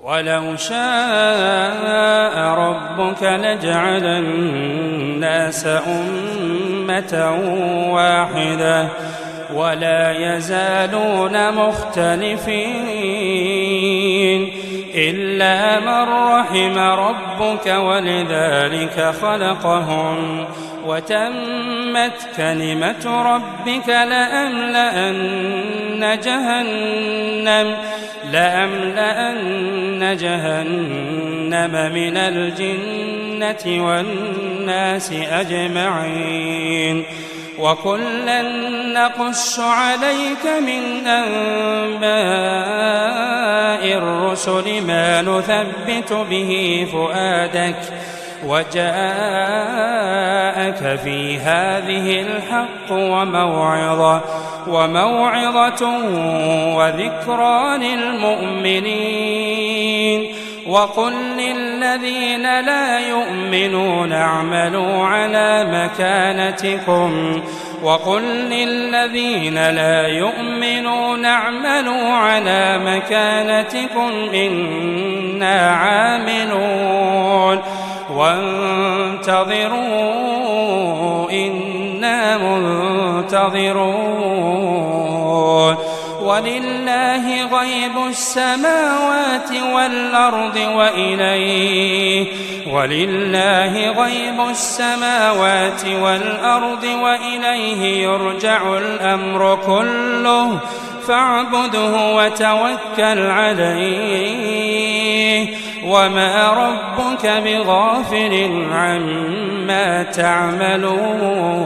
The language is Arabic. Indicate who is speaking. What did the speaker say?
Speaker 1: ولو شاء ربك لجعل الناس أمة واحدة ولا يزالون مختلفين إلا من رحم ربك ولذلك خلقهم وتمت كلمة ربك لأملأن جهنم من الجنة والناس أجمعين وكلا نقص عليك من أنباء الرسل ما نثبت به فؤادك وجاءك في هذه الحق وموعظة وذكرى للمؤمنين وقل للذين لا يؤمنون اعملوا على مكانتكم إنا عاملون وانتظروا إنا منتظرون ولله غيب السماوات والأرض وإليه يرجع الأمر كله فاعبده وتوكل عليه وما ربك بغافل عما تعملون.